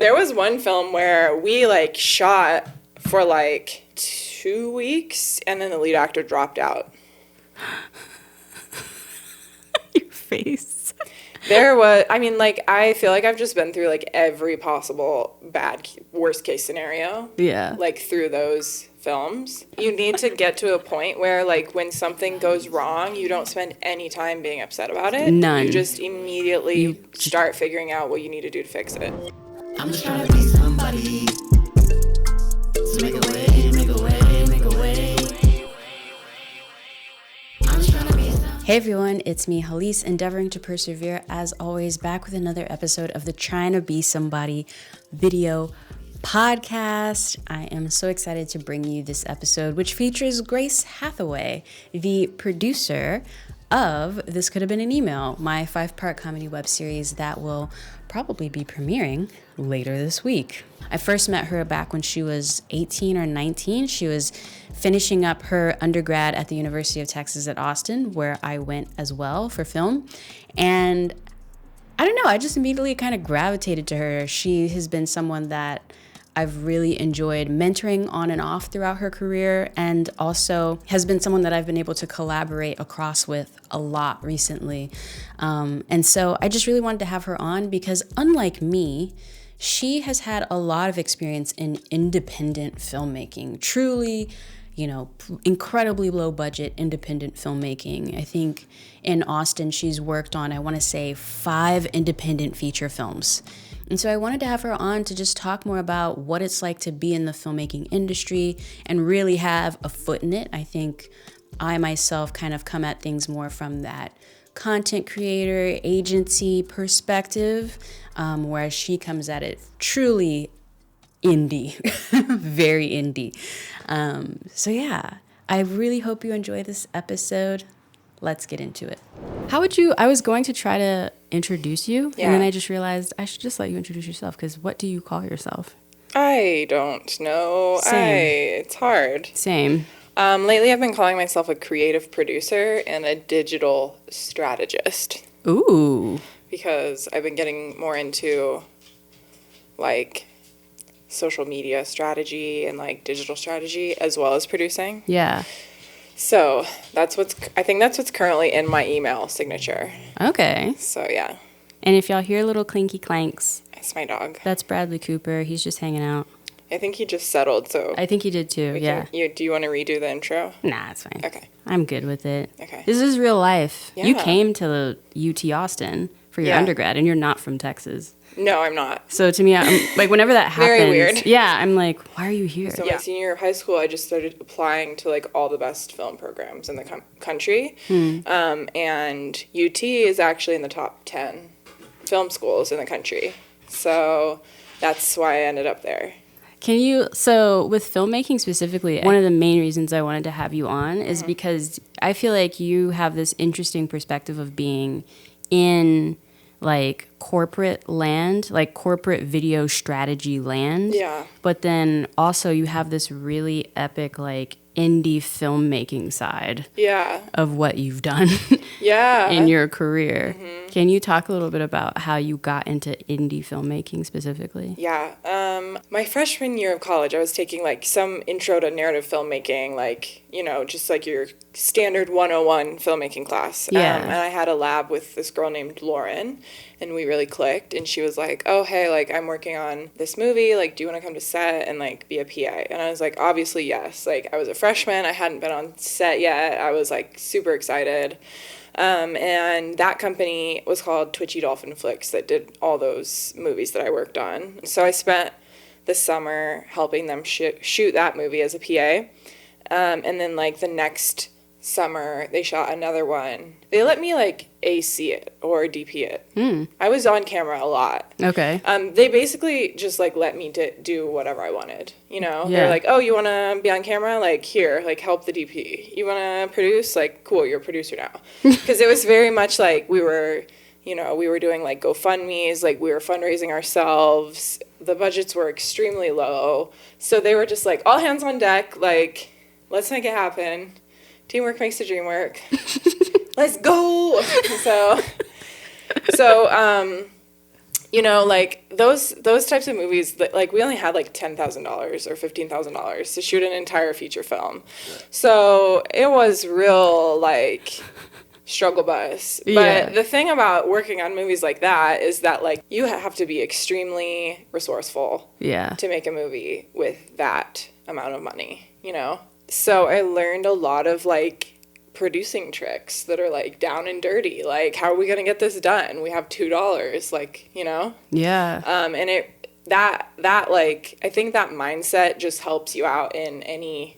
There was one film where we, like, shot for, like, 2 weeks, and then the lead actor dropped out. Your face. There was, I mean, like, I feel like I've just been through, like, every possible worst case scenario. Yeah. Like, through those films. You need to get to a point where, like, when something goes wrong, you don't spend any time being upset about it. None. You just immediately start figuring out what you need to do to fix it. I'm just trying to be somebody. So make a way, make a way, make a way. I'm just trying to be somebody. Hey everyone, it's me, Hallease, endeavoring to persevere as always, back with another episode of the Trying to Be Somebody video podcast. I am so excited to bring you this episode, which features Grace Hathaway, the producer of This Could Have Been an Email, my 5-part comedy web series that will probably be premiering later this week. I first met her back when she was 18 or 19. She was finishing up her undergrad at the University of Texas at Austin, where I went as well for film. And I don't know, I just immediately kind of gravitated to her. She has been someone that I've really enjoyed mentoring on and off throughout her career, and also has been someone that I've been able to collaborate across with a lot recently. And so I just really wanted to have her on because, unlike me, she has had a lot of experience in independent filmmaking, truly, you know, incredibly low budget independent filmmaking. I think in Austin, she's worked on, I want to say, 5 independent feature films. And so I wanted to have her on to just talk more about what it's like to be in the filmmaking industry and really have a foot in it. I think I myself kind of come at things more from that content creator, agency perspective, whereas she comes at it truly indie, very indie. So yeah, I really hope you enjoy this episode. Let's get into it. I was going to try to introduce you, and then I just realized I should just let you introduce yourself, because what do you call yourself? I don't know. It's hard. Same. Lately, I've been calling myself a creative producer and a digital strategist. Ooh. Because I've been getting more into, like, social media strategy and, like, digital strategy as well as producing. Yeah. So I think that's what's currently in my email signature. Okay. So, yeah. And if y'all hear little clinky clanks, That's my dog. that's Bradley Cooper. He's just hanging out. I think he just settled, so... I think he did too, yeah. Do you want to redo the intro? Nah, it's fine. Okay. I'm good with it. Okay. This is real life. Yeah. You came to the UT Austin for your undergrad, and you're not from Texas. No, I'm not. So to me, I'm, like, whenever that happens... Very weird. Yeah, I'm like, why are you here? So my senior year of high school, I just started applying to, like, all the best film programs in the country. And UT is actually in the top 10 film schools in the country. So that's why I ended up there. So with filmmaking specifically, one of the main reasons I wanted to have you on is because I feel like you have this interesting perspective of being in, like, corporate land, like corporate video strategy land. Yeah. But then also you have this really epic, like, indie filmmaking side of what you've done in your career. Can you talk a little bit about how you got into indie filmmaking specifically? Yeah. My freshman year of college, I was taking, like, some intro to narrative filmmaking, like, you know, just like your standard 101 filmmaking class. Yeah. And I had a lab with this girl named Lauren, and we really clicked. And she was like, oh, hey, like, I'm working on this movie. Like, do you want to come to set and, like, be a PA? And I was like, obviously, yes. Like, I was a freshman. I hadn't been on set yet. I was, like, super excited. And that company was called Twitchy Dolphin Flicks that did all those movies that I worked on. So I spent the summer helping them shoot that movie as a PA. And then, like, the next summer, they shot another one. They let me, like, AC it or DP it. I was on camera a lot. Okay. They basically just, like, let me do whatever I wanted, you know? Yeah. They're like, oh, you want to be on camera? Like, here, like, help the DP. You want to produce? Like, cool, you're a producer now. Because it was very much like we were doing, like, GoFundMes, like, we were fundraising ourselves. The budgets were extremely low. So they were just like, all hands on deck, like, let's make it happen. Teamwork makes the dream work. Let's go. So you know, like those types of movies that, like, we only had like $10,000 or $15,000 to shoot an entire feature film. So it was real, like, struggle bus. But the thing about working on movies like that is that, like, you have to be extremely resourceful to make a movie with that amount of money, you know? So I learned a lot of, like, producing tricks that are, like, down and dirty. Like, how are we going to get this done? We have $2, like, you know? Yeah. And that like, I think that mindset just helps you out in any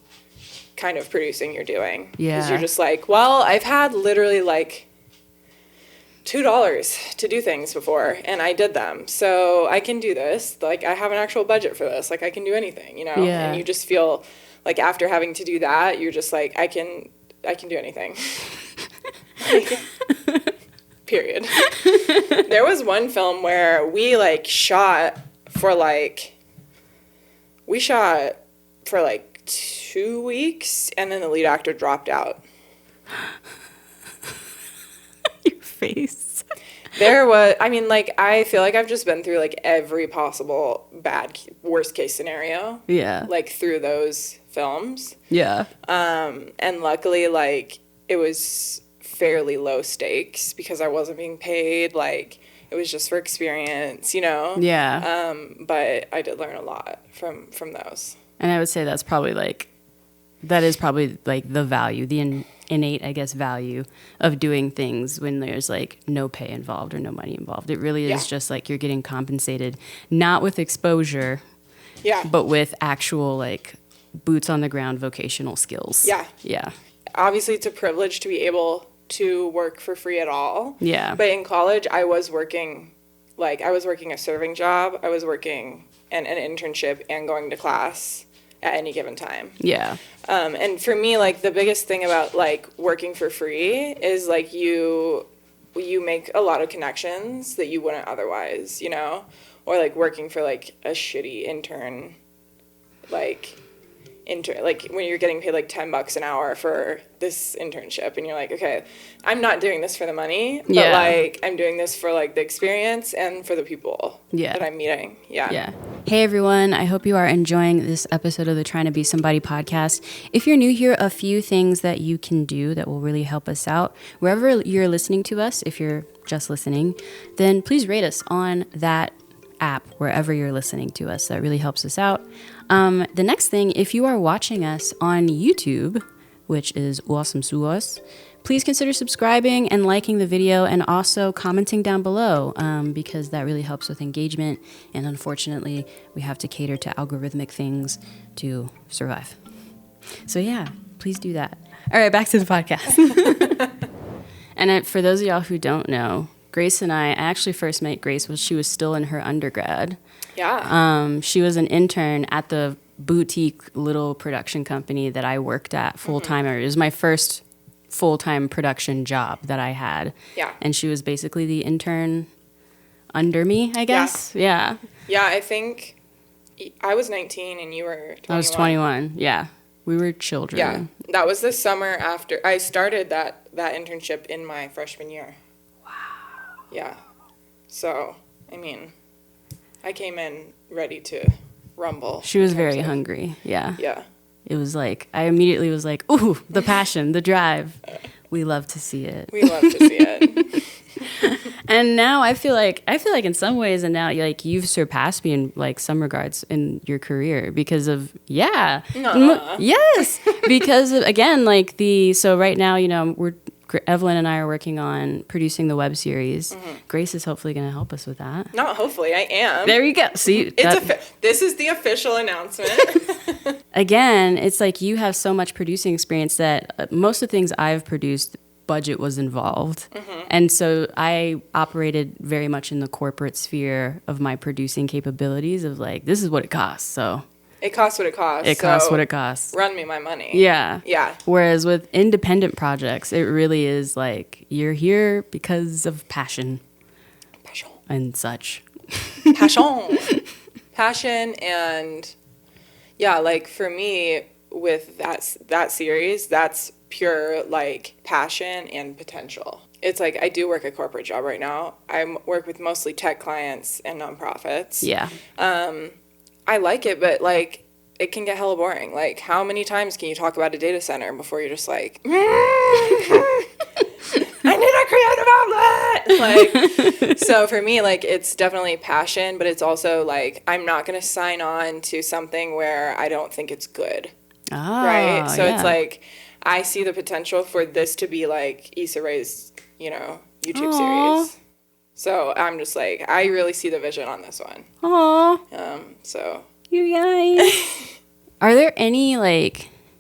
kind of producing you're doing. Yeah. Because you're just like, well, I've had literally, like, $2 to do things before, and I did them. So I can do this. Like, I have an actual budget for this. Like, I can do anything, you know? Yeah. And you just feel like after having to do that, you're just like, I can do anything. Period. There was one film where we, like, shot for like 2 weeks, and then the lead actor dropped out. Your face. I mean, like, I feel like I've just been through, like, every possible worst case scenario. Yeah. Like, through those films. Yeah. And luckily, like, it was fairly low stakes because I wasn't being paid. Like, it was just for experience, you know? Yeah. But I did learn a lot from those. And I would say that is probably like the value, the innate, I guess, value of doing things when there's, like, no pay involved or no money involved. It really is just like you're getting compensated, not with exposure, but with actual, like, boots on the ground vocational skills. Yeah. Obviously, it's a privilege to be able to work for free at all. Yeah. But in college, I was working a serving job. I was working an internship and going to class at any given time. Yeah. And for me, like, the biggest thing about, like, working for free is, like, you make a lot of connections that you wouldn't otherwise, you know? Or, like, working for, like, a shitty intern, like when you're getting paid like $10 an hour for this internship, and you're like, okay, I'm not doing this for the money, but like, I'm doing this for, like, the experience and for the people that I'm meeting. Yeah. Hey everyone, I hope you are enjoying this episode of the Trying to Be Somebody podcast. If you're new here, a few things that you can do that will really help us out. Wherever you're listening to us, if you're just listening, then please rate us on that app wherever you're listening to us. That really helps us out. The next thing, if you are watching us on YouTube, which is awesome suas, please consider subscribing and liking the video, and also commenting down below, because that really helps with engagement, and unfortunately we have to cater to algorithmic things to survive. So yeah, please do that. All right, back to the podcast. And for those of y'all who don't know, Grace and I actually first met Grace when she was still in her undergrad. Yeah. She was an intern at the boutique little production company that I worked at full-time. It was my first full-time production job that I had. Yeah. And she was basically the intern under me, I guess. Yeah. Yeah, I think I was 19 and you were 21. I was 21, yeah. We were children. Yeah. That was the summer after I started that internship in my freshman year. Yeah. So, I mean, I came in ready to rumble. She was very hungry. Yeah. Yeah. It was like, I immediately was like, ooh, the passion, the drive. We love to see it. We love to see it. And now I feel like in some ways, and now, like, you've surpassed me in, like, some regards in your career because of, yes, because of, again, like, so right now, you know, Evelyn and I are working on producing the web series. Grace is hopefully going to help us with that. Not hopefully, I am. There you go. See, this is the official announcement. Again, it's like you have so much producing experience that most of the things I've produced, budget was involved. And so I operated very much in the corporate sphere of my producing capabilities of, like, this is what it costs. So it costs what it costs. It costs what it costs. Run me my money. Yeah. Yeah. Whereas with independent projects, it really is like you're here because of passion. Passion. And such. Passion and, yeah, like, for me, with that series, that's pure, like, passion and potential. it's like I do work a corporate job right now. I work with mostly tech clients and nonprofits. Yeah. I like it, but like it can get hella boring. Like, how many times can you talk about a data center before you're just like, I need a creative outlet? Like, so for me, like, it's definitely passion, but it's also like I'm not going to sign on to something where I don't think it's good. Right? So it's like I see the potential for this to be like Issa Rae's, YouTube series. So I'm just like, I really see the vision on this one. Aww. So you guys. Are there any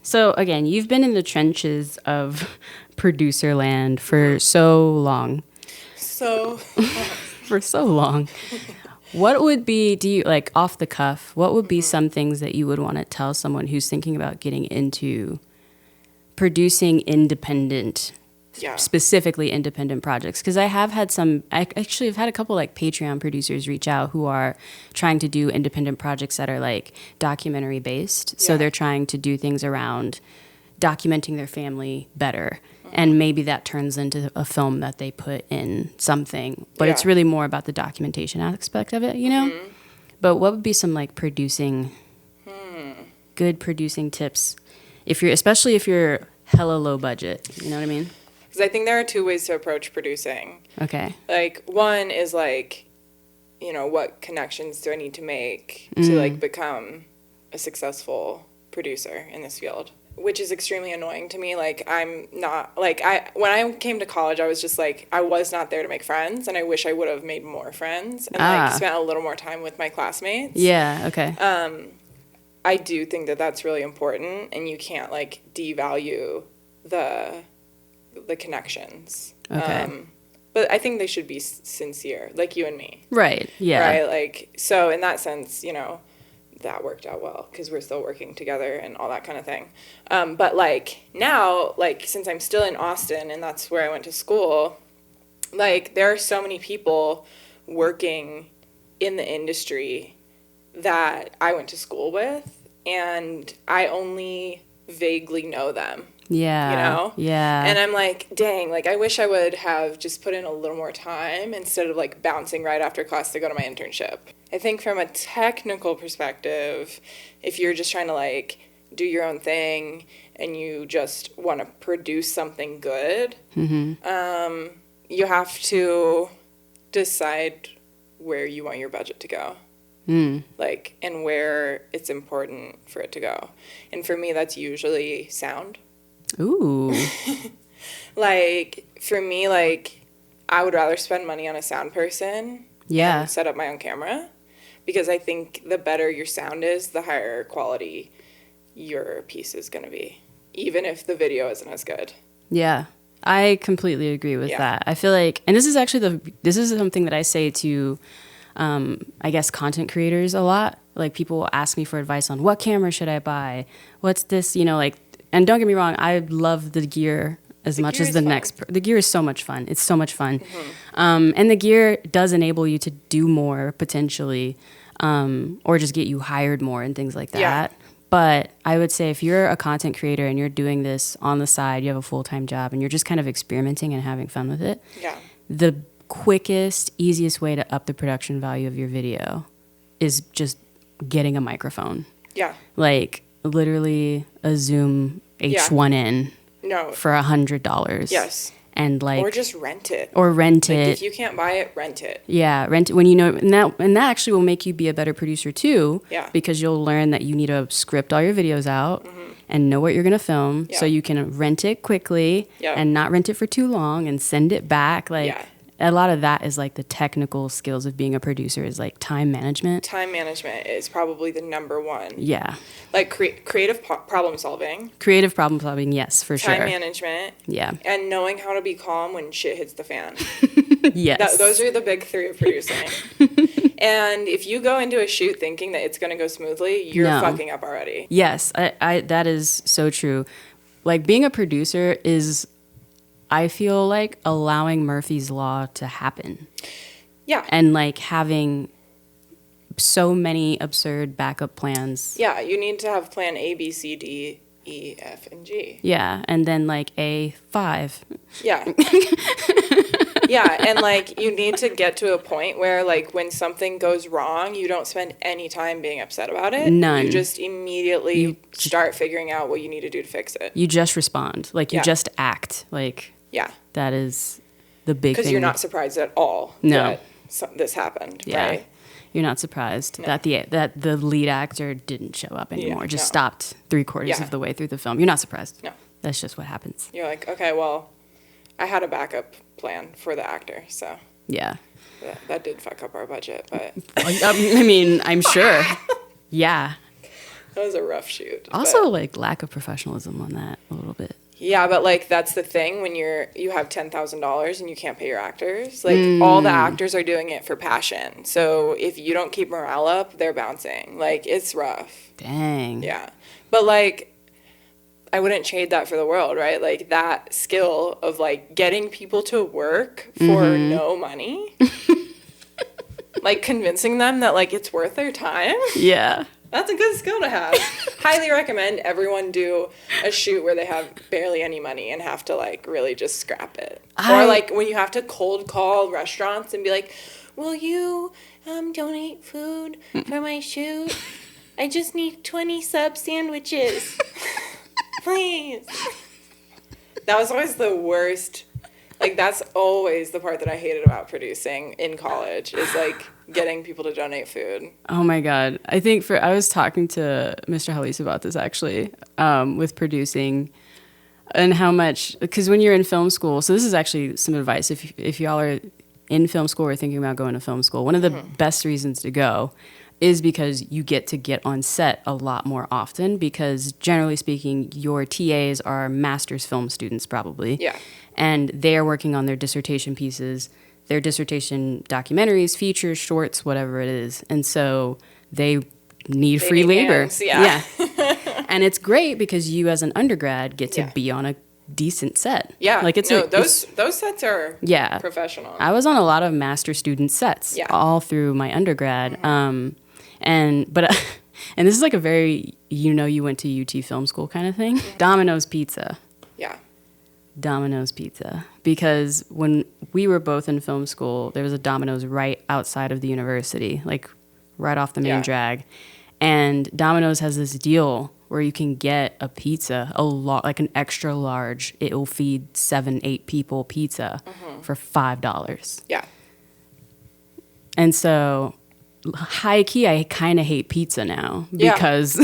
so again, you've been in the trenches of producer land for so long. For so long. What would be, off the cuff, what would be some things that you would want to tell someone who's thinking about getting into producing independent, specifically independent projects? Because I've had a couple Patreon producers reach out who are trying to do independent projects that are documentary based. Yeah. So they're trying to do things around documenting their family better. And maybe that turns into a film that they put in something. But it's really more about the documentation aspect of it, Mm-hmm. But what would be some producing, good producing tips, especially if you're hella low budget, you know what I mean? Because I think there are two ways to approach producing. Okay. One is what connections do I need to make to become a successful producer in this field? Which is extremely annoying to me. I'm not, when I came to college, I was just I was not there to make friends, and I wish I would have made more friends and spent a little more time with my classmates. Yeah, okay. I do think that that's really important, and you can't devalue the connections. Okay. But I think they should be sincere, like you and me. Right, yeah. Right, so in that sense, that worked out well because we're still working together and all that kind of thing. But now, since I'm still in Austin and that's where I went to school, there are so many people working in the industry that I went to school with, and I only vaguely know them. Yeah. Yeah. And I'm dang, I wish I would have just put in a little more time instead of bouncing right after class to go to my internship. I think from a technical perspective, if you're just trying to do your own thing and you just want to produce something good, mm-hmm. You have to decide where you want your budget to go. And where it's important for it to go. And for me, that's usually sound. Ooh. For me, I would rather spend money on a sound person. Yeah. And set up my own camera. Because I think the better your sound is, the higher quality your piece is going to be. Even if the video isn't as good. Yeah. I completely agree with that. I feel and this is something that I say to, I guess, content creators a lot. People will ask me for advice on what camera should I buy? What's this, and don't get me wrong, I love the gear as much as the next. The gear is so much fun. It's so much fun. Mm-hmm. And the gear does enable you to do more potentially, or just get you hired more and things like that. Yeah. But I would say if you're a content creator and you're doing this on the side, you have a full-time job and you're just kind of experimenting and having fun with it. Yeah. The quickest, easiest way to up the production value of your video is just getting a microphone. Yeah. Literally a Zoom H1N for $100. Yes. And or just rent it. Or rent it. If you can't buy it, rent it. Yeah, rent it when and that actually will make you be a better producer too. Yeah. Because you'll learn that you need to script all your videos out and know what you're gonna film, so you can rent it quickly and not rent it for too long and send it back. A lot of that is the technical skills of being a producer is time management. Time management is probably the number one. Yeah. Creative problem solving. Creative problem solving, yes, for sure. Time management. Yeah. And knowing how to be calm when shit hits the fan. Yes. Those are the big three of producing. And if you go into a shoot thinking that it's going to go smoothly, you're fucking up already. Yes, I that is so true. Being a producer is, I feel allowing Murphy's Law to happen. Yeah. And having so many absurd backup plans. Yeah, you need to have plan A, B, C, D, E, F, and G. Yeah, and then like A5. Yeah. Yeah, and like you need to get to a point where like when something goes wrong, you don't spend any time being upset about it. None. You just immediately start figuring out what you need to do to fix it. You just respond. Like you Yeah. just act. Like Yeah. that is the big thing. Because you're not surprised at all No. that this happened, Yeah. right? You're not surprised that the lead actor didn't show up anymore. Just no. stopped 3/4 Yeah. of the way through the film. You're not surprised. No. That's just what happens. You're like, okay, well, I had a backup plan for the actor, so Yeah. that did fuck up our budget, but I mean, I'm sure. Yeah. that was a rough shoot. Also, but- like lack of professionalism on that a little bit. yeah, but like that's the thing when you have $10,000 and you can't pay your actors. Like all the actors are doing it for passion. So if you don't keep morale up, they're bouncing. Like it's rough. Dang. Yeah. But like I wouldn't trade that for the world, right? Like that skill of like getting people to work for no money. Like convincing them that like it's worth their time. Yeah. That's a good skill to have. Highly recommend everyone do a shoot where they have barely any money and have to like really just scrap it. Or like when you have to cold call restaurants and be like, will you donate food for my shoot? I just need 20 sub sandwiches. Please. That was always the worst. Like that's always the part that I hated about producing in college is like getting people to donate food. Oh my God. I think I was talking to Mr. Hallease about this actually, with producing and how much, because when you're in film school, so this is actually some advice. If y'all are in film school or thinking about going to film school, one of the best reasons to go is because you get to get on set a lot more often because generally speaking, your TAs are master's film students probably. Yeah. And they're working on their dissertation pieces, their dissertation documentaries, features, shorts, whatever it is. And so they need free labor. Hands, yeah. And it's great because you as an undergrad get to be on a decent set. Yeah. Like those sets are professional. I was on a lot of master student sets all through my undergrad. And this is like a very, you went to UT film school kind of thing. Domino's Pizza. Yeah. Domino's Pizza. Because when we were both in film school, there was a Domino's right outside of the university, like right off the main drag. And Domino's has this deal where you can get a pizza, like an extra large, it will feed 7-8 people pizza for $5. Yeah. And so high key, I kind of hate pizza now because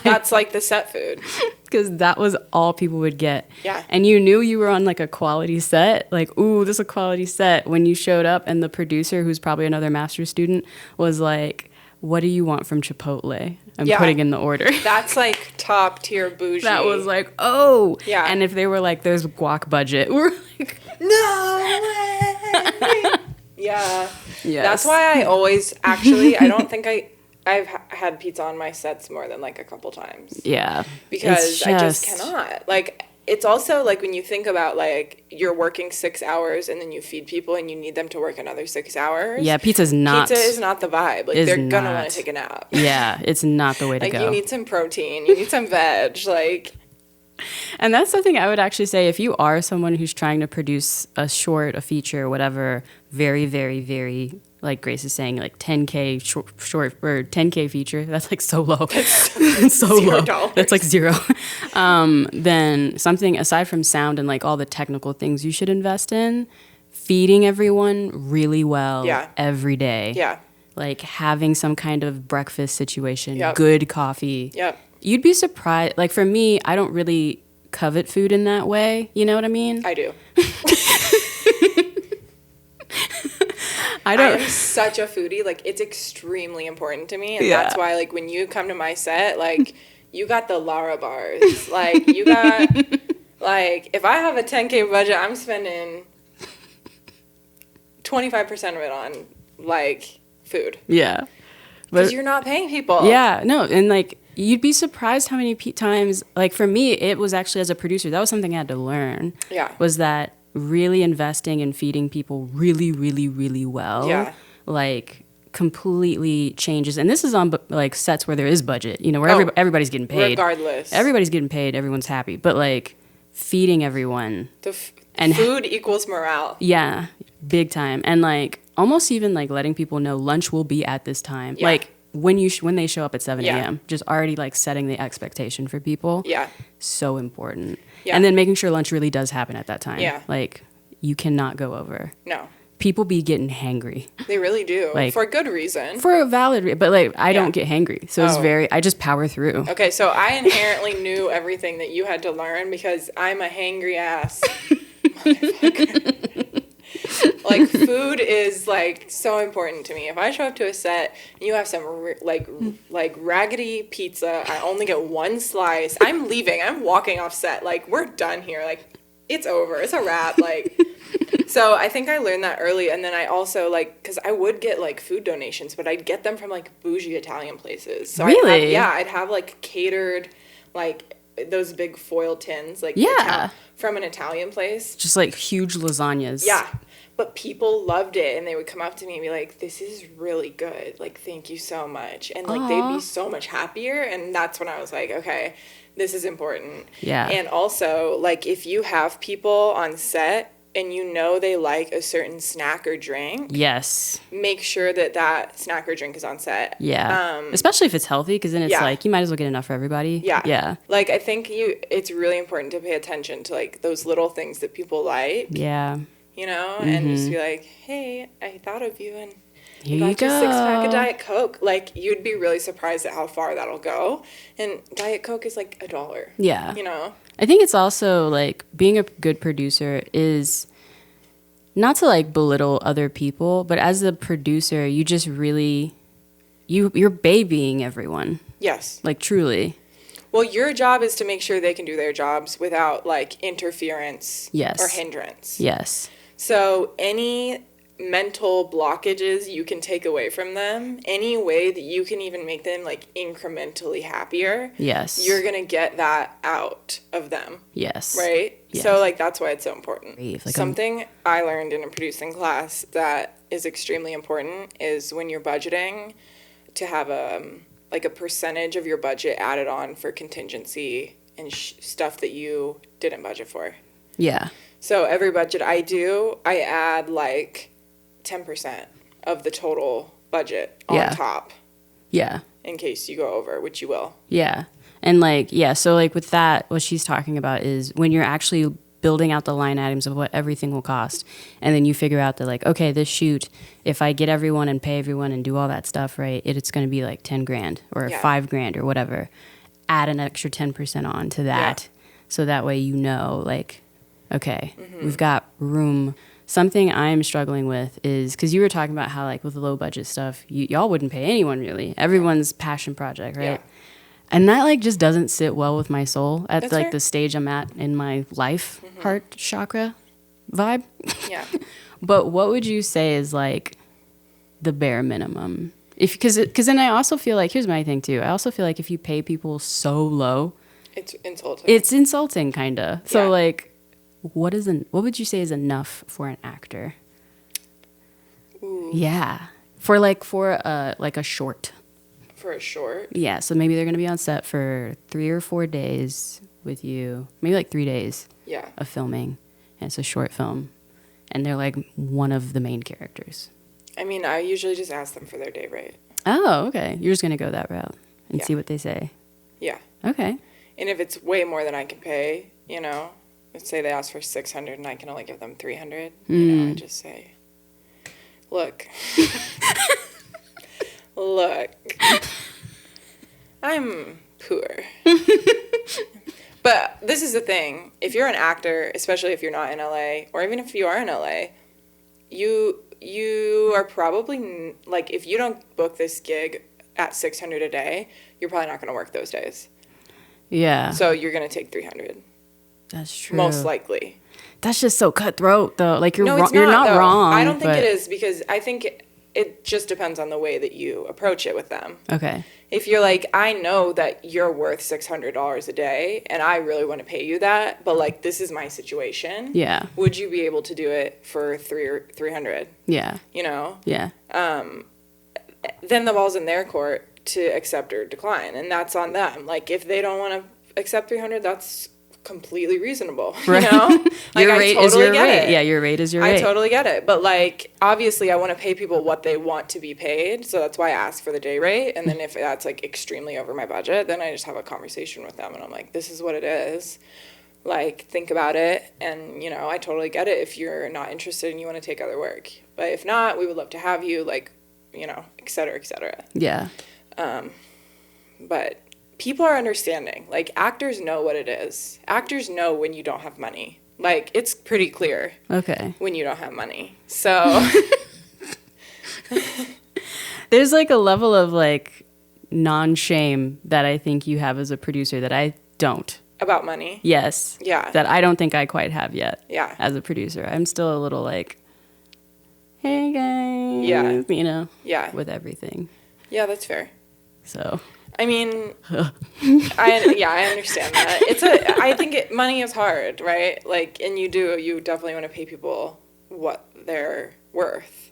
that's like the set food. Because that was all people would get. Yeah. And you knew you were on like a quality set, like, ooh, this is a quality set. When you showed up and the producer, who's probably another master's student, was like, what do you want from Chipotle? I'm putting in the order. That's like top tier bougie. That was like, oh. Yeah. And if they were like, there's guac budget, we're like, no way. Yeah. yes. That's why I always, actually, I don't think I've had pizza on my sets more than like a couple times. Yeah. Because I just cannot. Like, it's also like when you think about like you're working 6 hours and then you feed people and you need them to work another 6 hours. Yeah, pizza is not the vibe. Like they're gonna want to take a nap. Yeah, it's not the way to like go. You need some protein, you need some veg, like. And that's the thing I would actually say, if you are someone who's trying to produce a short, a feature, whatever, very, very, very, like Grace is saying, like 10K short or 10K feature, that's like so low. It's so low. That's like zero. Then something aside from sound and like all the technical things you should invest in, feeding everyone really well every day. Yeah. Like having some kind of breakfast situation, Yep. good coffee. Yep. You'd be surprised. Like for me, I don't really covet food in that way. You know what I mean? I do. I am such a foodie. Like it's extremely important to me, and that's why like when you come to my set, like you got the Lara bars. Like you got like if I have a 10K budget, I'm spending 25% of it on like food. Yeah. Because you're not paying people. Yeah, no, and like you'd be surprised how many times, like for me, it was actually as a producer, that was something I had to learn. Yeah. Was that really investing and feeding people really, really, really well. Yeah. Like completely changes. And this is on like sets where there is budget, you know, where everybody's getting paid. Regardless. Everybody's getting paid. Everyone's happy. But like feeding everyone. And food equals morale. Yeah, big time. And like almost even like letting people know lunch will be at this time. Yeah. Like when they show up at 7 a.m., just already like setting the expectation for people. Yeah. So important. Yeah. And then making sure lunch really does happen at that time. Yeah. Like you cannot go over. No. People be getting hangry. They really do. Like, for a good reason. For a valid reason. But like I don't get hangry. So it's I just power through. Okay, so I inherently knew everything that you had to learn because I'm a hangry ass motherfucker. Like food is like so important to me. If I show up to a set and you have some like raggedy pizza, I only get one slice, I'm leaving. I'm walking off set. Like we're done here. Like it's over. It's a wrap. Like so I think I learned that early. And then I also like because I would get like food donations, but I'd get them from like bougie Italian places. So really? I'd have like catered like those big foil tins like from an Italian place. Just like huge lasagnas. Yeah. But people loved it, and they would come up to me and be like, this is really good. Like, thank you so much. And, like, they'd be so much happier. And that's when I was like, okay, this is important. Yeah. And also, like, if you have people on set and you know they like a certain snack or drink. Yes. Make sure that snack or drink is on set. Yeah. Especially if it's healthy, because then it's like, you might as well get enough for everybody. Yeah. Yeah. Like, I think it's really important to pay attention to, like, those little things that people like. Yeah. You know, and just be like, hey, I thought of you and here you go. 6-pack of Diet Coke. Like, you'd be really surprised at how far that'll go. And Diet Coke is like $1. Yeah. You know? I think it's also like being a good producer is not to like belittle other people, but as a producer, you just really, you're babying everyone. Yes. Like truly. Well, your job is to make sure they can do their jobs without like interference or hindrance. Yes. So any mental blockages you can take away from them, any way that you can even make them like incrementally happier, yes, you're going to get that out of them. Yes. Right? Yes. So like that's why it's so important. Like something I learned in a producing class that is extremely important is when you're budgeting to have like a percentage of your budget added on for contingency and stuff that you didn't budget for. Yeah. So every budget I do, I add like 10% of the total budget on top. Yeah. In case you go over, which you will. Yeah. And like, so like with that, what she's talking about is when you're actually building out the line items of what everything will cost. And then you figure out that like, okay, this shoot, if I get everyone and pay everyone and do all that stuff, right, it's going to be like 10 grand or 5 grand or whatever. Add an extra 10% on to that. Yeah. So that way, you know, like, okay, we've got room. Something I'm struggling with is, because you were talking about how like with the low budget stuff, y'all wouldn't pay anyone really. Everyone's passion project, right? Yeah. And that like just doesn't sit well with my soul at like the stage I'm at in my life, heart chakra vibe. Yeah. But what would you say is like the bare minimum? Because then I also feel like, here's my thing too. I also feel like if you pay people so low, it's insulting. It's insulting, kind of. So like, what would you say is enough for an actor? Ooh. Yeah. For a short. For a short? Yeah, so maybe they're going to be on set for 3 or 4 days with you. Maybe like 3 days of filming. And it's a short film. And they're like one of the main characters. I mean, I usually just ask them for their day rate. Oh, okay. You're just going to go that route and see what they say. Yeah. Okay. And if it's way more than I can pay, you know, let's say they ask for $600 and I can only give them $300, you know, I just say, look, I'm poor. But this is the thing. If you're an actor, especially if you're not in LA, or even if you are in LA, you are probably, like, if you don't book this gig at $600 a day, you're probably not going to work those days. Yeah. So you're going to take $300. That's true. Most likely. That's just so cutthroat, though. Like, you're not wrong. I don't think it is, because I think it just depends on the way that you approach it with them. Okay. If you're like, I know that you're worth $600 a day, and I really want to pay you that, but, like, this is my situation. Yeah. Would you be able to do it for $300? Yeah. You know? Yeah. then the ball's in their court to accept or decline, and that's on them. Like, if they don't want to accept 300, that's completely reasonable, right. You know? Like, your rate is your rate. It. Yeah, your rate is your rate. I totally get it. But, like, obviously I want to pay people what they want to be paid, so that's why I ask for the day rate. And then if that's, like, extremely over my budget, then I just have a conversation with them, and I'm like, this is what it is. Like, think about it. And, you know, I totally get it if you're not interested and you want to take other work. But if not, we would love to have you, like, you know, et cetera, et cetera. Yeah. But people are understanding. Like, actors know what it is. Actors know when you don't have money. Like, it's pretty clear. Okay. When you don't have money. So. There's, like, a level of, like, non-shame that I think you have as a producer that I don't. About money? Yes. Yeah. That I don't think I quite have yet. Yeah. As a producer. I'm still a little like, hey guys. Yeah. You know? Yeah. With everything. Yeah, that's fair. So. I mean, I understand that. I think money is hard, right? Like, and you definitely want to pay people what they're worth.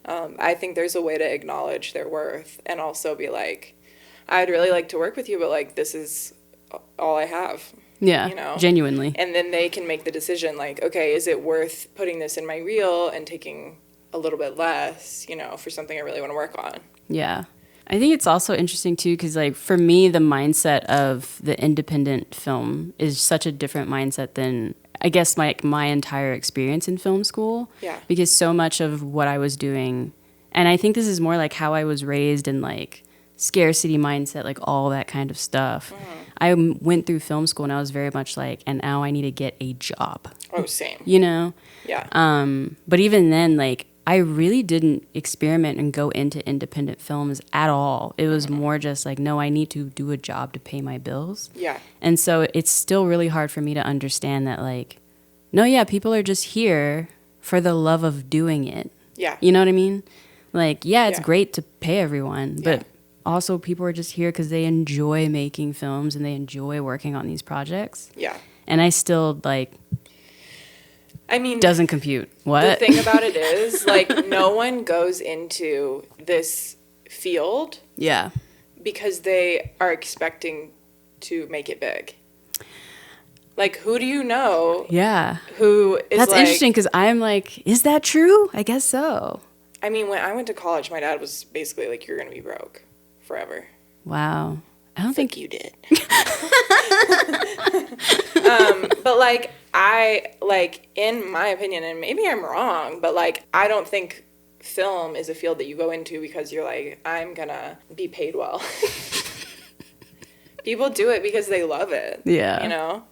I think there's a way to acknowledge their worth and also be like, I'd really like to work with you, but, like, this is all I have. Yeah, you know? Genuinely. And then they can make the decision, like, okay, is it worth putting this in my reel and taking a little bit less, you know, for something I really want to work on? Yeah. I think it's also interesting, too, because, like, for me, the mindset of the independent film is such a different mindset than, I guess, my entire experience in film school. Yeah. Because so much of what I was doing, and I think this is more like how I was raised in, like, scarcity mindset, like all that kind of stuff. Mm-hmm. I went through film school and I was very much like, and now I need to get a job. Oh, same. You know? Yeah. But even then, like, I really didn't experiment and go into independent films at all. It was more just like, no, I need to do a job to pay my bills. Yeah. And so it's still really hard for me to understand that, like, no, yeah, people are just here for the love of doing it. Yeah. You know what I mean? Like, yeah, it's great to pay everyone, but yeah. Also people are just here because they enjoy making films and they enjoy working on these projects. Yeah. And I still, like, I mean, doesn't compute. What? The thing about it is, like, no one goes into this field because they are expecting to make it big. Like, who do you know? Yeah. Who is That's like, interesting because I'm like, is that true? I guess so. I mean, when I went to college, my dad was basically like, you're going to be broke forever. Wow. I don't think you did. But, like, in my opinion, and maybe I'm wrong, but, like, I don't think film is a field that you go into because you're like, I'm going to be paid well. People do it because they love it. Yeah. You know?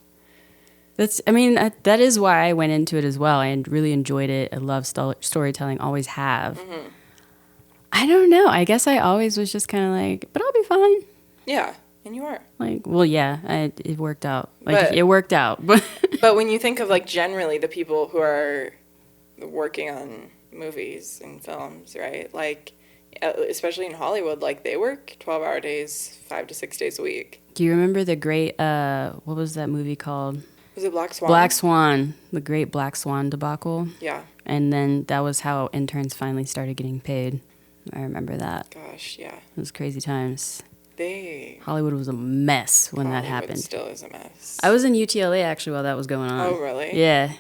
That is why I went into it as well. I really enjoyed it. I love storytelling, always have. Mm-hmm. I don't know. I guess I always was just kind of like, but I'll be fine. Yeah, and you are. Like, well, yeah, it worked out. Like, it worked out. But when you think of, like, generally the people who are working on movies and films, right? Like, especially in Hollywood, like, they work 12-hour days, 5 to 6 days a week. Do you remember the great, what was that movie called? Was it Black Swan? Black Swan, the great Black Swan debacle. Yeah. And then that was how interns finally started getting paid. I remember that. Gosh, yeah. It was crazy times. Hollywood was a mess when that happened. Still is a mess. I was in UTLA actually while that was going on. Oh, really? Yeah.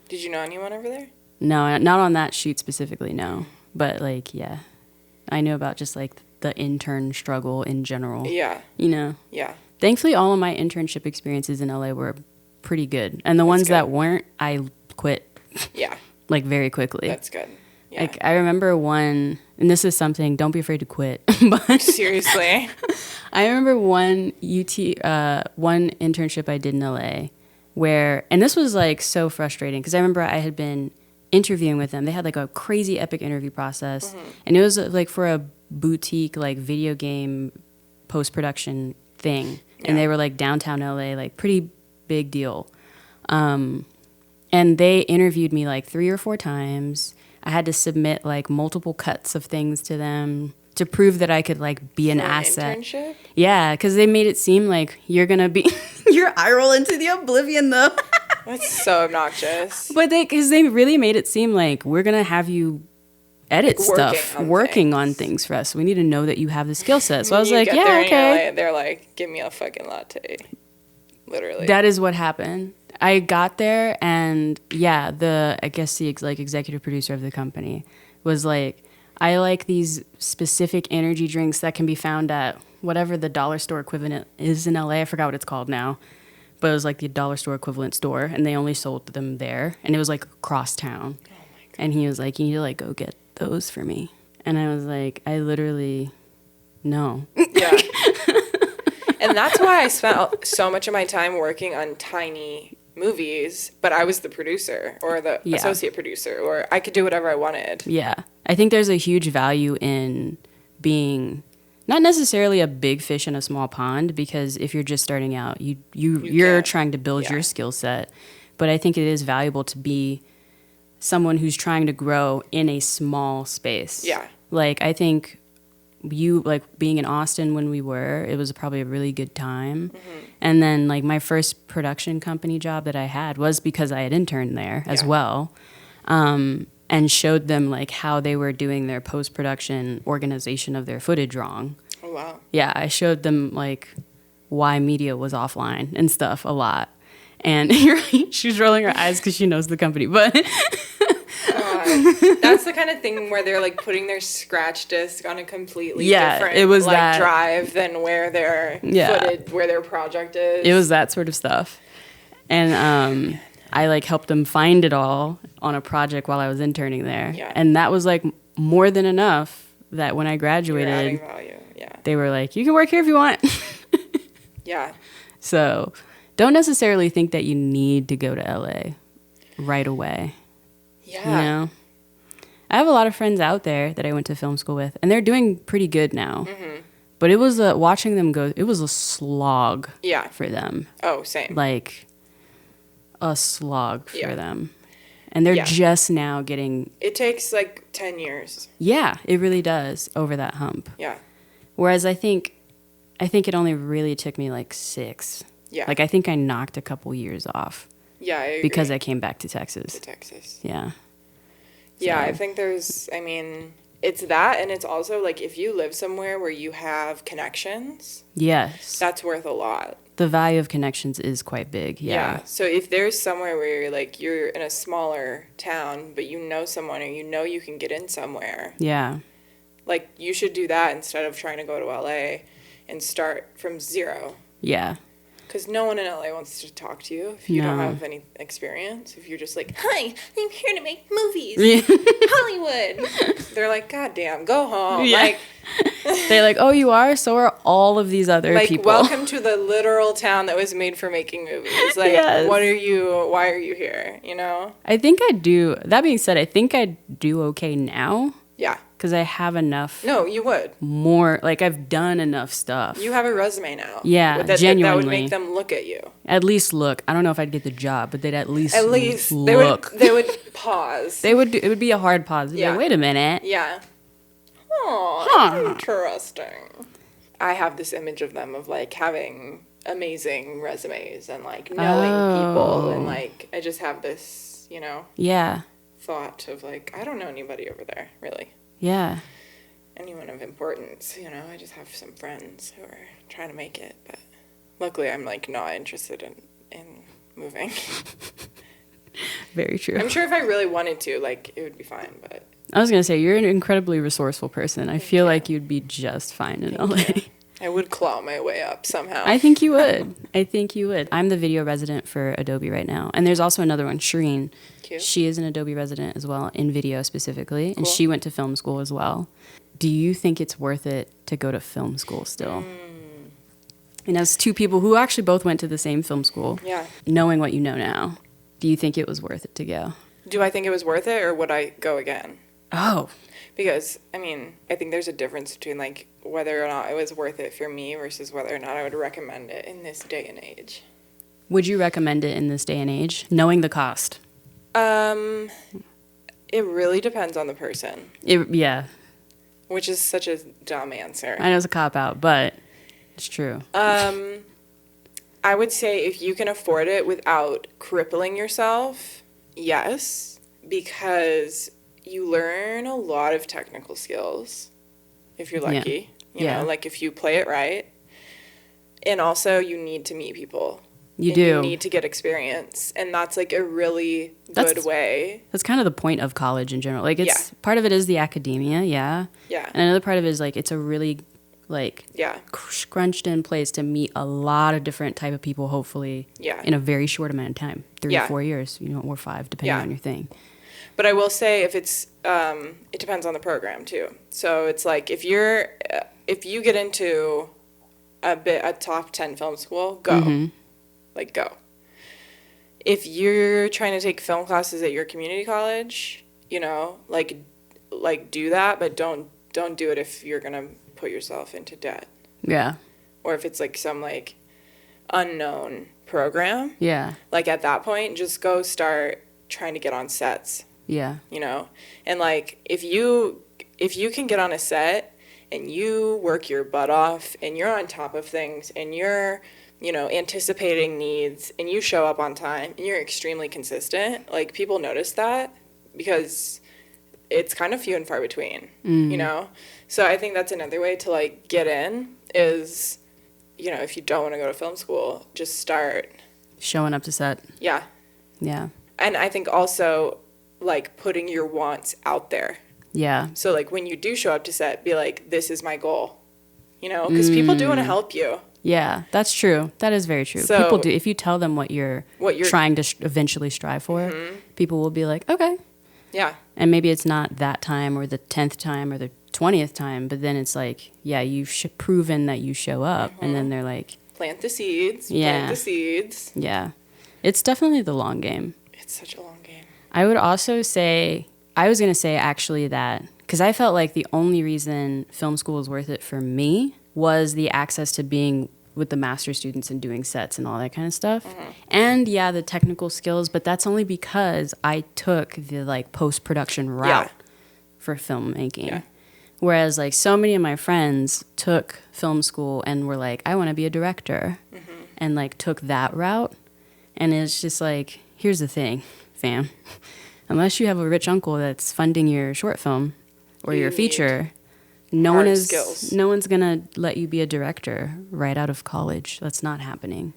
Did you know anyone over there? No, not on that shoot specifically, no. But, like, yeah. I knew about just, like, the intern struggle in general. Yeah. You know? Yeah. Thankfully, all of my internship experiences in LA were pretty good. And the ones that weren't, I quit. Yeah. Like, very quickly. That's good. Yeah. Like, I remember one, and this is something, don't be afraid to quit. But seriously. I remember one internship I did in LA where, and this was, like, so frustrating because I remember I had been interviewing with them. They had, like, a crazy epic interview process. Mm-hmm. And it was, like, for a boutique, like, video game post-production thing. Yeah. And they were, like, downtown LA, like, pretty big deal. And they interviewed me, like, 3 or 4 times. I had to submit, like, multiple cuts of things to them to prove that I could, like, be an asset. Internship? Yeah, because they made it seem like you're going to be... You're eye roll into the oblivion, though. That's so obnoxious. But because they really made it seem like we're going to have you edit Like, stuff, working on things for us. We need to know that you have the skill set. So I was like, yeah, there okay. and they're like, give me a fucking latte. Literally. That is what happened. I got there, and yeah, I guess the executive producer of the company was like, I like these specific energy drinks that can be found at whatever the dollar store equivalent is in LA. I forgot what it's called now, but it was like the dollar store equivalent store, and they only sold them there, and it was like across town. Oh my God. And he was like, you need to like go get those for me. And I was like, I literally, no. Yeah. And that's why I spent so much of my time working on tiny movies, but I was the producer or the associate producer, or I could do whatever I wanted. Yeah. I think there's a huge value in being not necessarily a big fish in a small pond, because if you're just starting out, you're trying to build your skill set. But I think it is valuable to be someone who's trying to grow in a small space. Yeah. Like, I think being in Austin when it was probably a really good time. Mm-hmm. And then like my first production company job that I had was because I had interned there as well. And showed them like how they were doing their post-production organization of their footage wrong. Oh, wow. Yeah, I showed them like why media was offline and stuff a lot. And she's rolling her eyes because she knows the company, but... That's the kind of thing where they're like putting their scratch disc on a completely different it was like drive than where their footage, where their project is. It was that sort of stuff. And I like helped them find it all on a project while I was interning there. Yeah. And that was like more than enough that when I graduated, you're adding value. Yeah. They were like, you can work here if you want. Yeah. So don't necessarily think that you need to go to LA right away. Yeah. You know? I have a lot of friends out there that I went to film school with, and they're doing pretty good now. Mm-hmm. But it was watching them go, it was a slog for them. Oh, same. Like a slog for them. And they're just now getting... It takes like 10 years. Yeah, it really does, over that hump. Yeah. Whereas I think it only really took me like 6. Yeah. Like I think I knocked a couple years off. Yeah, I agree. Because I came back to Texas. Yeah. Yeah, I think it's that, and it's also like if you live somewhere where you have connections. Yes. That's worth a lot. The value of connections is quite big. Yeah. So if there's somewhere where you're in a smaller town, but you know someone or you know you can get in somewhere. Yeah. Like you should do that instead of trying to go to LA and start from zero. Yeah. Because no one in LA wants to talk to you if you don't have any experience. If you're just like, hi, I'm here to make movies. Hollywood. They're like, God damn, go home. Yeah. Like, they're like, oh, you are? So are all of these other people. Welcome to the literal town that was made for making movies. Like, why are you here? You know? I think I do. That being said, I think I do okay now. Yeah. Because I have enough. No, you would. More, like I've done enough stuff. You have a resume now. Yeah, genuinely. That would make them look at you. At least look. I don't know if I'd get the job, but they'd at least look. They would pause. It would be a hard pause. Yeah. Like, wait a minute. Yeah. Oh, interesting. I have this image of them of like having amazing resumes and like knowing people and like I just have this, thought of like I don't know anybody over there really. Yeah. Anyone of importance, I just have some friends who are trying to make it, but luckily I'm like not interested in moving. Very true. I'm sure if I really wanted to, like it would be fine, but I was going to say you're an incredibly resourceful person. I feel like you'd be just fine in LA. I would claw my way up somehow. I think you would. I'm the video resident for Adobe right now. And there's also another one, Shireen. Cute. She is an Adobe resident as well, in video specifically. Cool. And she went to film school as well. Do you think it's worth it to go to film school still? And as two people who actually both went to the same film school, knowing what you know now, do you think it was worth it to go? Do I think it was worth it, or would I go again? Oh. Because, I think there's a difference between, like, whether or not it was worth it for me versus whether or not I would recommend it in this day and age. Would you recommend it in this day and age, knowing the cost? It really depends on the person. Yeah. Which is such a dumb answer. I know it's a cop-out, but it's true. I would say if you can afford it without crippling yourself, yes. Because you learn a lot of technical skills if you're lucky. You know, like if you play it right. And also you need to meet people. You need to get experience. And that's like a really good way. That's kind of the point of college in general. Like it's part of it is the academia, Yeah. And another part of it is like it's a really like scrunched in place to meet a lot of different type of people, hopefully in a very short amount of time, 3 or 4 years, you know, or 5, depending on your thing. But I will say if it's, it depends on the program too. So it's like if you get into a top 10 film school, go. Like, go. If you're trying to take film classes at your community college, you know, like do that, but don't do it if you're going to put yourself into debt. Yeah. Or if it's like some like unknown program. Yeah. Like at that point, just go start trying to get on sets. Yeah. You know? And like if you can get on a set and you work your butt off and you're on top of things and you're, you know, anticipating needs and you show up on time and you're extremely consistent, like people notice that because it's kind of few and far between, you know? So I think that's another way to like get in is, you know, if you don't want to go to film school, just start showing up to set. Yeah. Yeah. And I think also like putting your wants out there. Yeah. So like when you do show up to set, be like, this is my goal, you know, because people do want to help you. Yeah, that's true. That is very true. So, people do. If you tell them what you're trying to eventually strive for, people will be like, okay. Yeah. And maybe it's not that time or the 10th time or the 20th time, but then it's like, yeah, you've proven that you show up. And then they're like, plant the seeds. Yeah. Plant the seeds. Yeah. It's definitely the long game. It's such a long game. I would also say, I was going to say actually that, because I felt like the only reason film school was worth it for me was the access to being with the master students and doing sets and all that kind of stuff. And yeah, the technical skills, but that's only because I took the like post-production route for filmmaking. Yeah. Whereas like so many of my friends took film school and were like, I want to be a director and like took that route. And it's just like, here's the thing, fam. Unless you have a rich uncle that's funding your short film or your feature, no one's gonna let you be a director right out of college. That's not happening.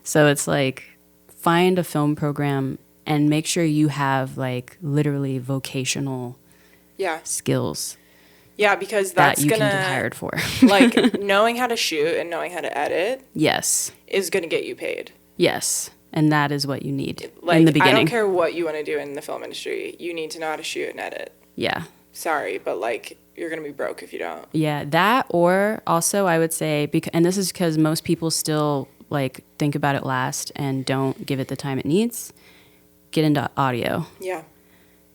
So it's like find a film program and make sure you have like literally vocational skills. Yeah, because that's that you gonna can get hired for. like knowing how to shoot and knowing how to edit. Yes. Is gonna get you paid. Yes. And that is what you need like, in the beginning. I don't care what you want to do in the film industry. You need to know how to shoot and edit. Yeah. Sorry, but like you're going to be broke if you don't. Yeah, that or also I would say, and this is because most people still like think about it last and don't give it the time it needs, get into audio. Yeah.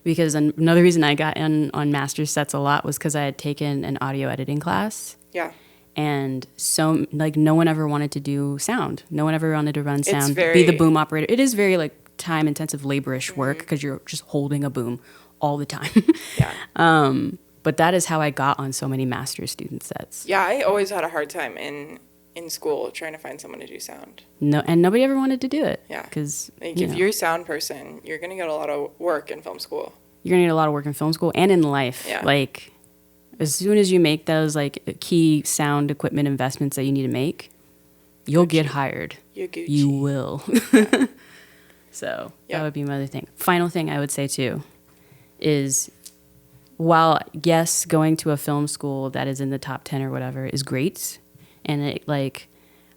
Because another reason I got in on master sets a lot was because I had taken an audio editing class. Yeah. And so, like, no one ever wanted to do sound. No one ever wanted to run sound, be the boom operator. It is very, like, time-intensive, laborish work because you're just holding a boom all the time. Yeah. But that is how I got on so many master student sets. Yeah, I always had a hard time in school trying to find someone to do sound. No, and nobody ever wanted to do it. Yeah. Because, like, if you're a sound person, you're going to get a lot of work in film school. You're going to get a lot of work in film school and in life. Yeah. Like, as soon as you make those, like, key sound equipment investments that you need to make, you'll get hired. You're Gucci. You will. Yeah. So, that would be my other thing. Final thing I would say, too, is while, yes, going to a film school that is in the top 10 or whatever is great, and it, like,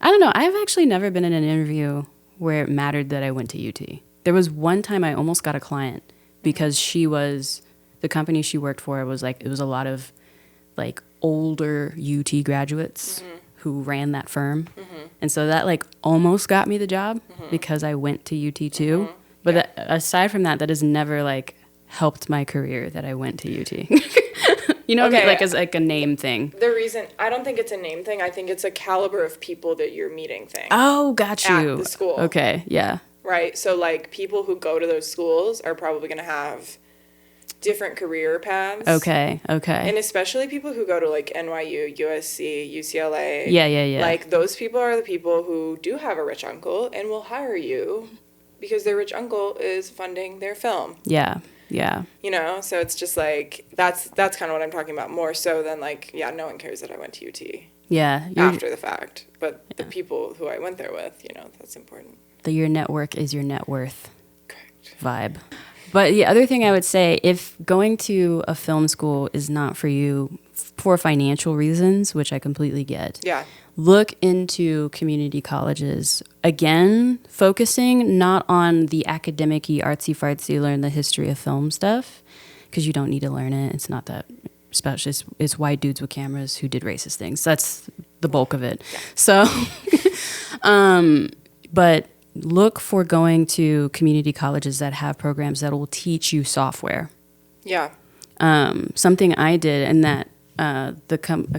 I don't know, I've actually never been in an interview where it mattered that I went to UT. There was one time I almost got a client because the company she worked for was like, it was a lot of like older UT graduates who ran that firm. And so that like almost got me the job because I went to UT too. But aside from that, that has never like helped my career that I went to UT. You know, like as like a name thing. The reason, I don't think it's a name thing. I think it's a caliber of people that you're meeting thing. Oh, got you. At the school. Okay, yeah. Right? So like people who go to those schools are probably going to have different career paths. Okay. And especially people who go to like NYU, USC, UCLA. Yeah. Like those people are the people who do have a rich uncle and will hire you because their rich uncle is funding their film. Yeah. Yeah. You know, so it's just like that's kind of what I'm talking about more so than like, yeah, no one cares that I went to UT. Yeah. After the fact, but the people who I went there with, you know, that's important. Your network is your net worth. Correct. Vibe. But the other thing I would say, if going to a film school is not for you for financial reasons, which I completely get, Yeah. look into community colleges. Again, focusing not on the academic-y, artsy-fartsy, learn the history of film stuff, because you don't need to learn it. It's not that special. It's white dudes with cameras who did racist things. That's the bulk of it. Yeah. So, but look for going to community colleges that have programs that will teach you software. Yeah. Something I did and that a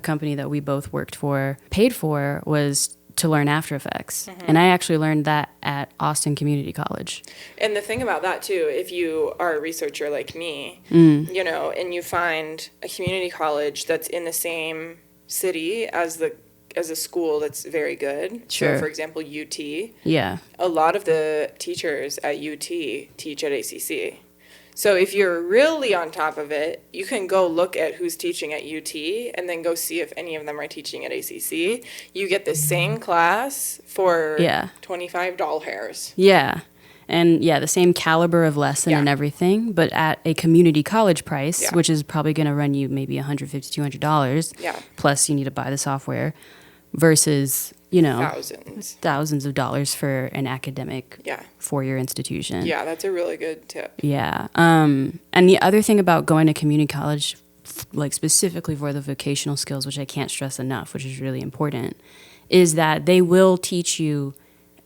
company that we both worked for paid for was to learn After Effects. Mm-hmm. And I actually learned that at Austin Community College. And the thing about that, too, if you are a researcher like me, you know, and you find a community college that's in the same city as a school that's very good. Sure. So, for example, UT. Yeah. A lot of the teachers at UT teach at ACC. So if you're really on top of it, you can go look at who's teaching at UT and then go see if any of them are teaching at ACC. You get the same class for $25. Yeah. And yeah, the same caliber of lesson and everything, but at a community college price, which is probably going to run you maybe $150, $200. Yeah. Plus you need to buy the software versus, you know, thousands of dollars for an academic 4-year institution. Yeah, that's a really good tip. Yeah. And the other thing about going to community college, like specifically for the vocational skills, which I can't stress enough, which is really important, is that they will teach you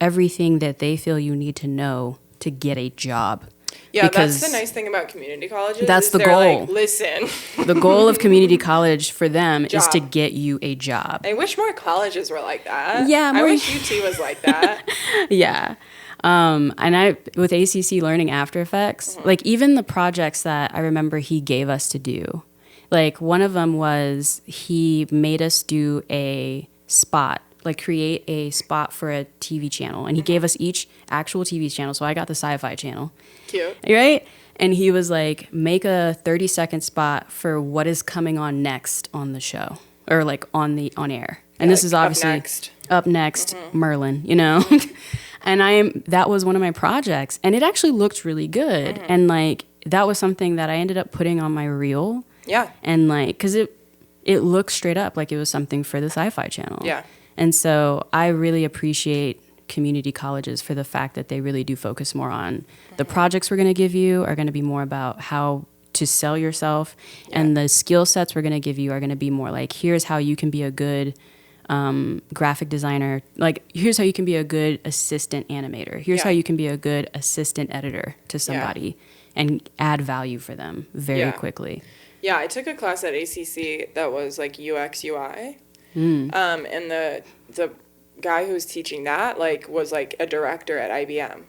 everything that they feel you need to know to get a job. Yeah, that's the nice thing about community colleges. That's the goal. Like, listen. The goal of community college for them is to get you a job. I wish more colleges were like that. Yeah. I wish UT was like that. Yeah. And with ACC learning After Effects, like even the projects that I remember he gave us to do, like one of them was he made us do a spot, like create a spot for a TV channel. And he gave us each actual TV channel. So I got the Sci-Fi channel. Cute. Right? And he was like, make a 30-second spot for what is coming on next on the show or like on air. And this is obviously up next Merlin, you know? And that was one of my projects and it actually looked really good. And like, that was something that I ended up putting on my reel. Yeah. And like, cause it looked straight up like it was something for the Sci-Fi channel. Yeah. And so I really appreciate community colleges for the fact that they really do focus more on the projects we're going to give you are going to be more about how to sell yourself and the skill sets we're going to give you are going to be more like, here's how you can be a good graphic designer. Like, here's how you can be a good assistant animator. Here's how you can be a good assistant editor to somebody and add value for them very quickly. Yeah, I took a class at ACC that was like UX UI. And the guy who was teaching that like was like a director at IBM.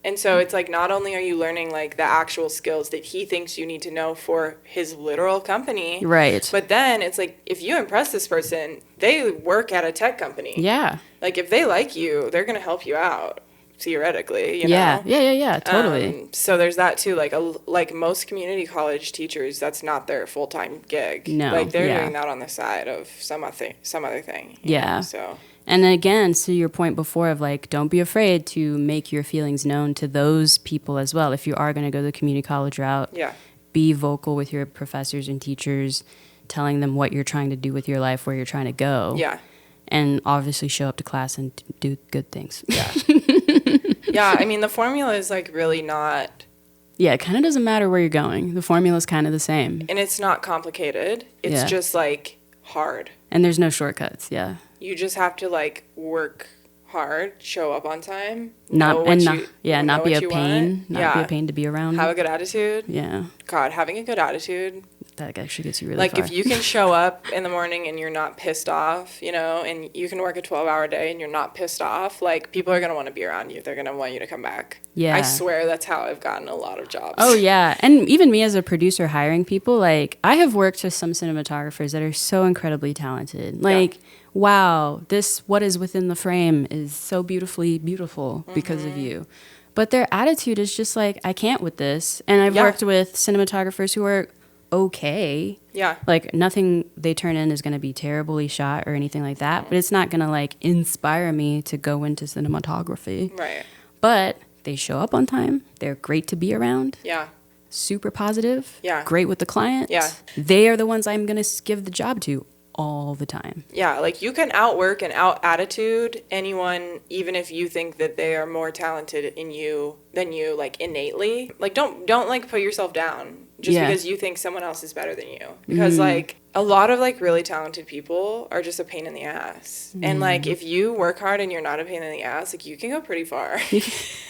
And so it's like not only are you learning like the actual skills that he thinks you need to know for his literal company, right? But then it's like if you impress this person, they work at a tech company. Yeah. Like if they like you, they're going to help you out theoretically, you know? Yeah, totally. So there's that too. Like most community college teachers, that's not their full-time gig. No. Like they're doing that on the side of some other thing. Yeah. Know? So. And again, to your point before of like, don't be afraid to make your feelings known to those people as well. If you are going to go the community college route, be vocal with your professors and teachers, telling them what you're trying to do with your life, where you're trying to go. Yeah. And obviously show up to class and do good things. Yeah. Yeah, I mean, the formula is like really not... Yeah, it kind of doesn't matter where you're going. The formula is kind of the same. And it's not complicated. It's just like hard. And there's no shortcuts, yeah. You just have to like work hard, show up on time. Not be a pain. Not be a pain to be around. Have a good attitude. Yeah. God, having a good attitude. That actually gets you really far. Like if you can show up in the morning and you're not pissed off, you know, and you can work a 12-hour day and you're not pissed off, like people are going to want to be around you. They're going to want you to come back. Yeah. I swear that's how I've gotten a lot of jobs. Oh, yeah. And even me as a producer hiring people, like I have worked with some cinematographers that are so incredibly talented. Like, wow, what is within the frame is so beautifully beautiful because of you. But their attitude is just like, I can't with this. And I've worked with cinematographers who are okay. Yeah. Like nothing they turn in is going to be terribly shot or anything like that. But it's not going to like inspire me to go into cinematography. Right. But they show up on time. They're great to be around. Yeah. Super positive. Yeah. Great with the client. Yeah. They are the ones I'm going to give the job to all the time. Yeah, like you can outwork and out-attitude anyone, even if you think that they are more talented in you than you, like, innately. Like, don't like, put yourself down just because you think someone else is better than you. Because, like, a lot of, like, really talented people are just a pain in the ass. And, like, if you work hard and you're not a pain in the ass, like, you can go pretty far.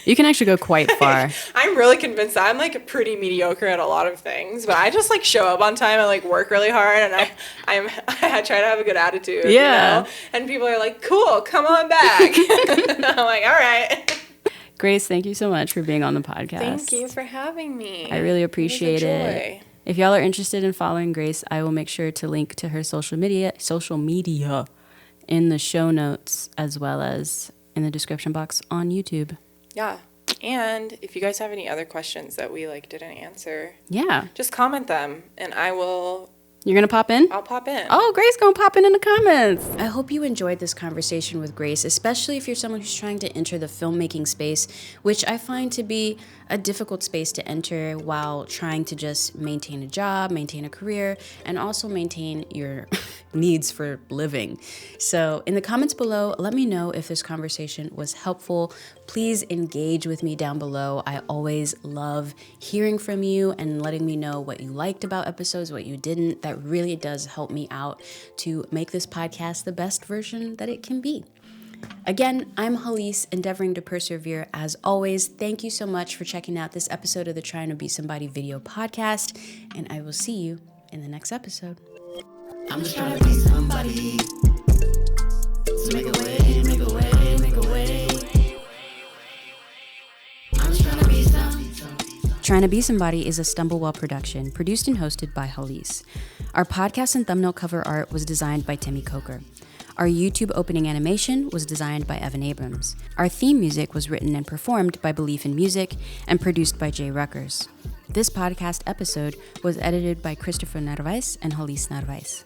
You can actually go quite far. I'm really convinced that I'm, like, pretty mediocre at a lot of things, but I just, like, show up on time and, like, work really hard, and I try to have a good attitude, you know? And people are like, cool, come on back. I'm like, all right. Grace, thank you so much for being on the podcast. Thank you for having me. I really appreciate it. If y'all are interested in following Grace, I will make sure to link to her social media in the show notes, as well as in the description box on YouTube. Yeah. And if you guys have any other questions that we like didn't answer, just comment them and I will. You're going to pop in? I'll pop in. Oh, Grace going to pop in the comments. I hope you enjoyed this conversation with Grace, especially if you're someone who's trying to enter the filmmaking space, which I find to be a difficult space to enter while trying to just maintain a job, maintain a career, and also maintain your needs for living. So in the comments below, let me know if this conversation was helpful. Please engage with me down below. I always love hearing from you and letting me know what you liked about episodes, what you didn't. That really does help me out to make this podcast the best version that it can be. Again, I'm Hallease, endeavoring to persevere as always. Thank you so much for checking out this episode of the Trying to Be Somebody video podcast, and I will see you in the next episode. I'm just trying to be somebody. So make a way, make a way, make a way. I'm just trying to be somebody. Trying to Be Somebody is a StumbleWell production, produced and hosted by Hallease. Our podcast and thumbnail cover art was designed by Temi Coker. Our YouTube opening animation was designed by Evan Abrams. Our theme music was written and performed by Beleaf in Music and produced by Jruckers. This podcast episode was edited by Christopher Narvaez and Hallease Narvaez.